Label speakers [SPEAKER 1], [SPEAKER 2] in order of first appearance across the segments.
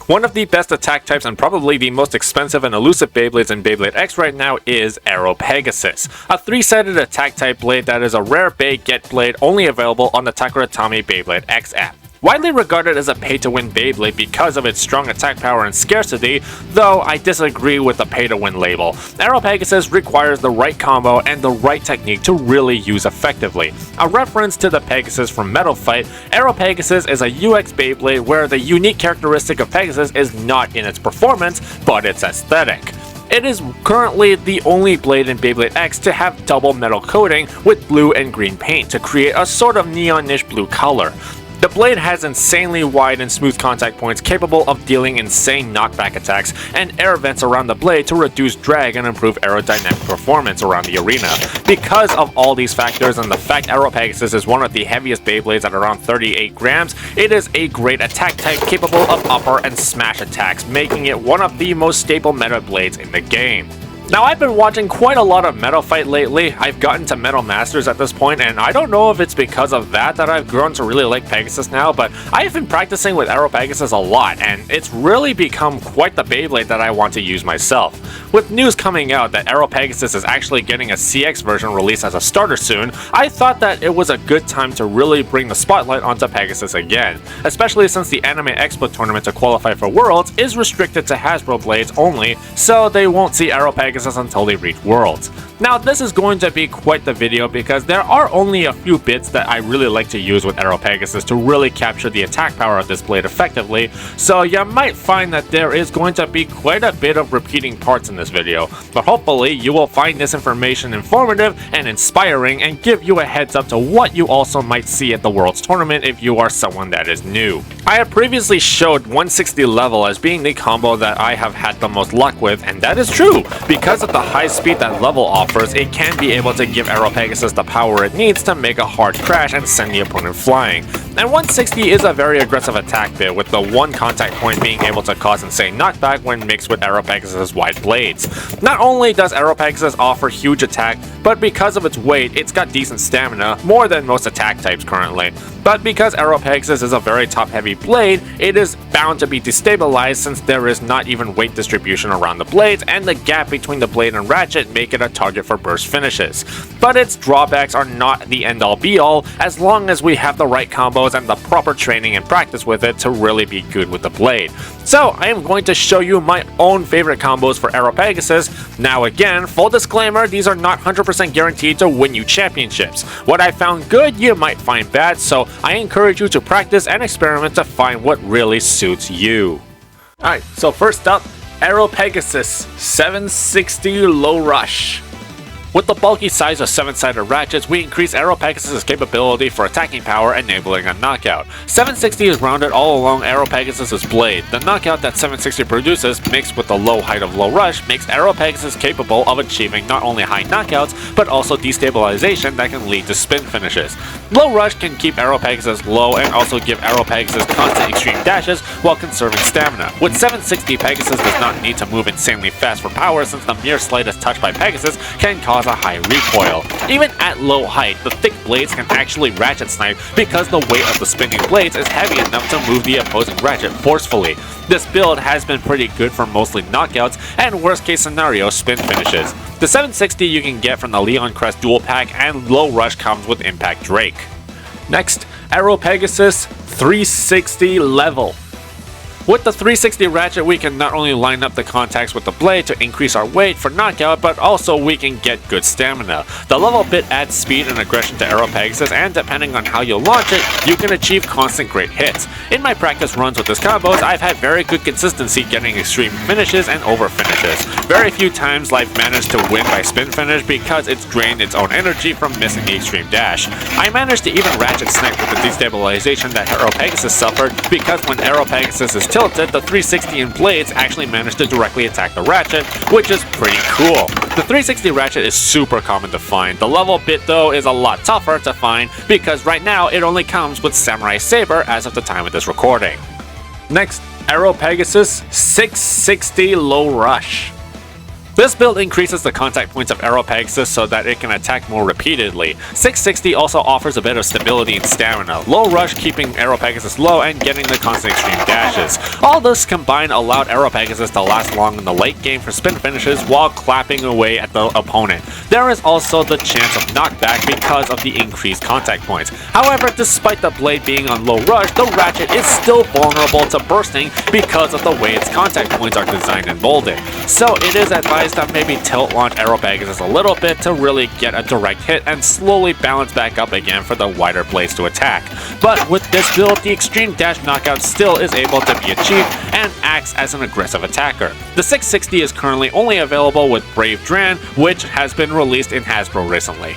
[SPEAKER 1] One of the best attack types and probably the most expensive and elusive Beyblades in Beyblade X right now is Aero Pegasus, a 3-sided attack type blade that is a rare Bay Get blade only available on the Takuratami Beyblade X app. Widely regarded as a pay-to-win Beyblade because of its strong attack power and scarcity, though I disagree with the pay-to-win label. Aero Pegasus requires the right combo and the right technique to really use effectively. A reference to the Pegasus from Metal Fight, Aero Pegasus is a UX Beyblade where the unique characteristic of Pegasus is not in its performance, but its aesthetic. It is currently the only blade in Beyblade X to have double metal coating with blue and green paint to create a sort of neonish blue color. The blade has insanely wide and smooth contact points capable of dealing insane knockback attacks and air vents around the blade to reduce drag and improve aerodynamic performance around the arena. Because of all these factors and the fact Aero Pegasus is one of the heaviest Beyblades at around 38 grams, it is a great attack type capable of upper and smash attacks, making it one of the most stable meta blades in the game. Now, I've been watching quite a lot of Metal Fight lately. I've gotten to Metal Masters at this point, and I don't know if it's because of that I've grown to really like Pegasus now, but I've been practicing with Aero Pegasus a lot, and it's really become quite the Beyblade that I want to use myself. With news coming out that Aero Pegasus is actually getting a CX version released as a starter soon, I thought that it was a good time to really bring the spotlight onto Pegasus again, especially since the Anime Expo tournament to qualify for Worlds is restricted to Hasbro blades only, so they won't see Aero Pegasus until they reach Worlds. Now, this is going to be quite the video because there are only a few bits that I really like to use with Aero Pegasus to really capture the attack power of this blade effectively, so you might find that there is going to be quite a bit of repeating parts in this video, but hopefully you will find this information informative and inspiring and give you a heads up to what you also might see at the Worlds tournament if you are someone that is new. I have previously showed 160 level as being the combo that I have had the most luck with, and that is true. Because of the high speed that level offers, it can be able to give Aero Pegasus the power it needs to make a hard crash and send the opponent flying. And 160 is a very aggressive attack bit, with the one contact point being able to cause insane knockback when mixed with Aero Pegasus' wide blades. Not only does Aero Pegasus offer huge attack, but because of its weight, it's got decent stamina, more than most attack types currently. But because Aero Pegasus is a very top-heavy blade, it is bound to be destabilized since there is not even weight distribution around the blades, and the gap between the blade and ratchet make it a target for burst finishes. But its drawbacks are not the end-all be-all, as long as we have the right combos and the proper training and practice with it to really be good with the blade. So I am going to show you my own favorite combos for Aero Pegasus. Now again, full disclaimer, these are not 100% guaranteed to win you championships. What I found good, you might find bad, so I encourage you to practice and experiment to find what really suits you. Alright, so first up, Aero Pegasus 760 Low Rush. With the bulky size of 7-sided ratchets, we increase Aero Pegasus' capability for attacking power, enabling a knockout. 760 is rounded all along Aero Pegasus' blade. The knockout that 760 produces, mixed with the low height of Low Rush, makes Aero Pegasus capable of achieving not only high knockouts, but also destabilization that can lead to spin finishes. Low Rush can keep Aero Pegasus low and also give Aero Pegasus constant extreme dashes while conserving stamina. With 760, Pegasus does not need to move insanely fast for power, since the mere slightest touch by Pegasus can cause a high recoil. Even at low height, the thick blades can actually ratchet snipe because the weight of the spinning blades is heavy enough to move the opposing ratchet forcefully. This build has been pretty good for mostly knockouts and worst case scenario spin finishes. The 760 you can get from the Leon Crest dual pack, and Low Rush comes with Impact Drake. Next, Aero Pegasus 360 level. With the 360 ratchet, we can not only line up the contacts with the blade to increase our weight for knockout, but also we can get good stamina. The level bit adds speed and aggression to Aero Pegasus, and depending on how you launch it, you can achieve constant great hits. In my practice runs with this combos, I've had very good consistency getting extreme finishes and over finishes. Very few times I've managed to win by spin finish because it's drained its own energy from missing the extreme dash. I managed to even ratchet snipe with the destabilization that Aero Pegasus suffered, because when Aero Pegasus is tilted, the 360 and blades actually manage to directly attack the ratchet, which is pretty cool. The 360 ratchet is super common to find. The level bit though is a lot tougher to find because right now it only comes with Samurai Saber as of the time of this recording. Next, Aero Pegasus 660 Low Rush. This build increases the contact points of Aero Pegasus so that it can attack more repeatedly. 660 also offers a bit of stability and stamina, low rush keeping Aero Pegasus low and getting the constant extreme dashes. All this combined allowed Aero Pegasus to last long in the late game for spin finishes while clapping away at the opponent. There is also the chance of knockback because of the increased contact points. However, despite the blade being on low rush, the ratchet is still vulnerable to bursting because of the way its contact points are designed and molded. So it is advised to maybe tilt launch Aero Pegasus a little bit to really get a direct hit and slowly balance back up again for the wider blades to attack. But with this build, the extreme dash knockout still is able to be achieved and acts as an aggressive attacker. The 660 is currently only available with Brave Dran, which has been released in Hasbro recently.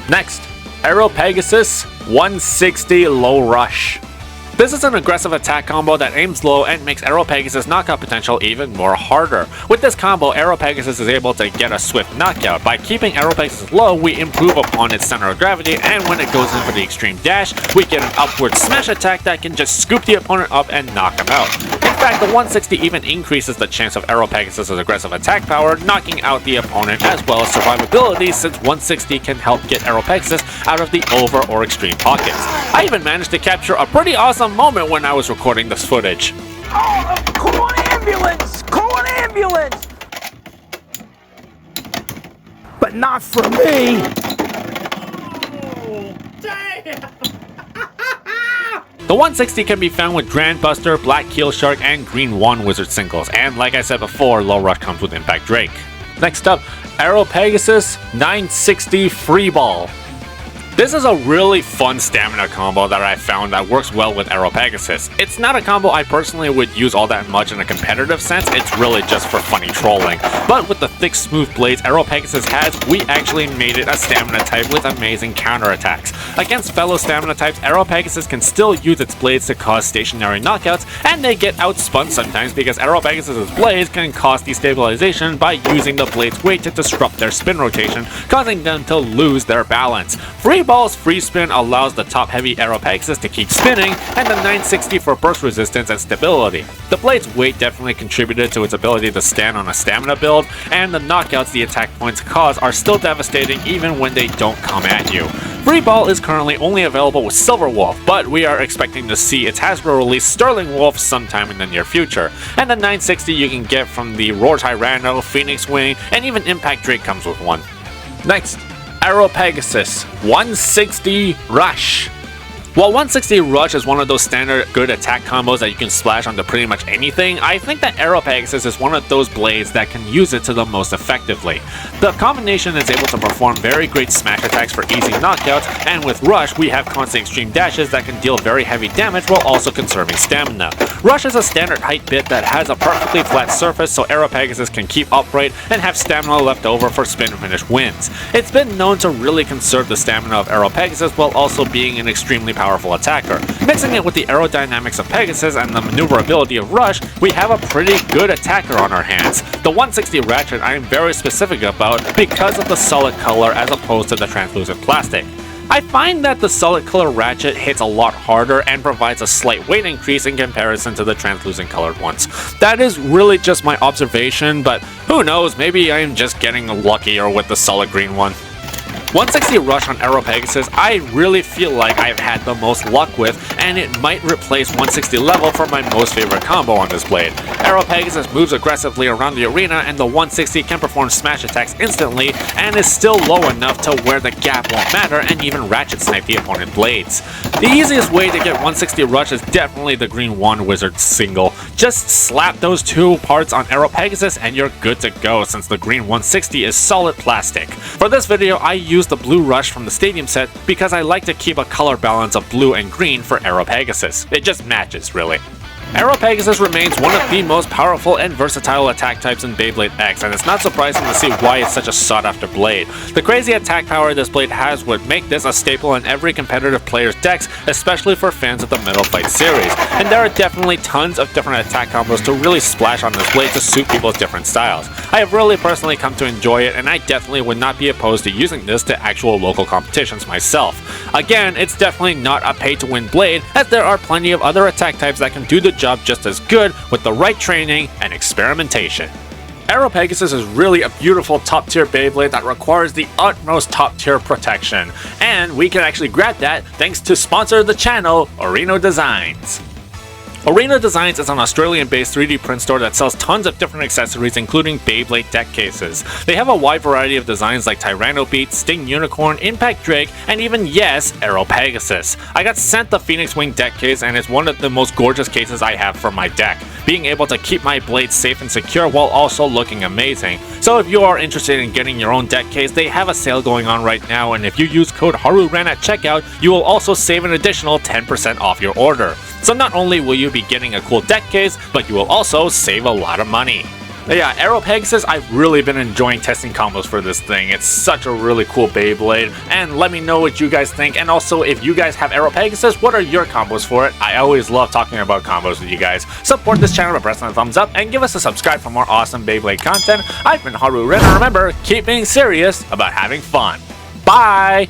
[SPEAKER 1] Next, Aero Pegasus 160 Low Rush. This is an aggressive attack combo that aims low and makes Aero Pegasus knockout potential even more harder. With this combo, Aero Pegasus is able to get a swift knockout. By keeping Aero Pegasus low, we improve upon its center of gravity, and when it goes in for the extreme dash, we get an upward smash attack that can just scoop the opponent up and knock him out. In fact, the 160 even increases the chance of Aero Pegasus' aggressive attack power, knocking out the opponent, as well as survivability, since 160 can help get Aero Pegasus out of the over or extreme pockets. I even managed to capture a pretty awesome moment when I was recording this footage.
[SPEAKER 2] Oh, call an ambulance! Call an ambulance! But not for me!
[SPEAKER 3] Oh, damn!
[SPEAKER 1] The 160 can be found with Grandbuster, Black Keel Shark, and Green One Wizard singles, and like I said before, Low Rush comes with Impact Drake. Next up, Aero Pegasus 960 Freeball. This is a really fun stamina combo that I found that works well with Aero Pegasus. It's not a combo I personally would use all that much in a competitive sense, it's really just for funny trolling. But with the thick, smooth blades Aero Pegasus has, we actually made it a stamina type with amazing counterattacks. Against fellow stamina types, Aero Pegasus can still use its blades to cause stationary knockouts, and they get outspun sometimes because Aero Pegasus' blades can cause destabilization by using the blade's weight to disrupt their spin rotation, causing them to lose their balance. Freeball's free spin allows the top-heavy Aero Pegasus to keep spinning, and the 960 for burst resistance and stability. The blade's weight definitely contributed to its ability to stand on a stamina build, and the knockouts the attack points cause are still devastating even when they don't come at you. Freeball is currently only available with Silver Wolf, but we are expecting to see its Hasbro release Sterling Wolf sometime in the near future. And the 960 you can get from the Roar Tyranno, Phoenix Wing, and even Impact Drake comes with one. Next, Aero Pegasus 160 Rush. While 160 Rush is one of those standard good attack combos that you can splash onto pretty much anything, I think that Aero Pegasus is one of those blades that can use it to the most effectively. The combination is able to perform very great smash attacks for easy knockouts, and with Rush we have constant extreme dashes that can deal very heavy damage while also conserving stamina. Rush is a standard height bit that has a perfectly flat surface so Aero Pegasus can keep upright and have stamina left over for spin finish wins. It's been known to really conserve the stamina of Aero Pegasus while also being an extremely powerful attacker. Mixing it with the aerodynamics of Pegasus and the maneuverability of Rush, we have a pretty good attacker on our hands. The 160 Ratchet I am very specific about because of the solid color as opposed to the translucent plastic. I find that the solid color Ratchet hits a lot harder and provides a slight weight increase in comparison to the translucent colored ones. That is really just my observation, but who knows, maybe I am just getting luckier with the solid green one. 160 Rush on Aero Pegasus I really feel like I've had the most luck with, and it might replace 160 level for my most favorite combo on this blade. Aero Pegasus moves aggressively around the arena, and the 160 can perform smash attacks instantly and is still low enough to where the gap won't matter and even ratchet snipe the opponent blades. The easiest way to get 160 Rush is definitely the Green One Wizard single. Just slap those two parts on Aero Pegasus and you're good to go since the Green 160 is solid plastic. For this video I used the Blue Rush from the Stadium set because I like to keep a color balance of blue and green for Aero Pegasus. It just matches, really. Aero Pegasus remains one of the most powerful and versatile attack types in Beyblade X, and it's not surprising to see why it's such a sought-after blade. The crazy attack power this blade has would make this a staple in every competitive player's decks, especially for fans of the Metal Fight series, and there are definitely tons of different attack combos to really splash on this blade to suit people's different styles. I have really personally come to enjoy it, and I definitely would not be opposed to using this to actual local competitions myself. Again, it's definitely not a pay-to-win blade, as there are plenty of other attack types that can do the job just as good with the right training and experimentation. Aero Pegasus is really a beautiful top-tier Beyblade that requires the utmost top-tier protection, and we can actually grab that thanks to sponsor of the channel, OrenoDesigns. OrenoDesigns is an Australian-based 3D print store that sells tons of different accessories including Beyblade deck cases. They have a wide variety of designs like Tyranno Beat, Sting Unicorn, Impact Drake, and even, yes, Aero Pegasus. I got sent the Phoenix Wing deck case and it's one of the most gorgeous cases I have for my deck, being able to keep my blades safe and secure while also looking amazing. So if you are interested in getting your own deck case, they have a sale going on right now, and if you use code HARUREN at checkout, you will also save an additional 10% off your order. So not only will you be getting a cool deck case, but you will also save a lot of money. But yeah, Aero Pegasus, I've really been enjoying testing combos for this thing. It's such a really cool Beyblade, and let me know what you guys think. And also, if you guys have Aero Pegasus, what are your combos for it? I always love talking about combos with you guys. Support this channel by pressing the thumbs up, and give us a subscribe for more awesome Beyblade content. I've been HaruRen, and remember, keep being serious about having fun. Bye!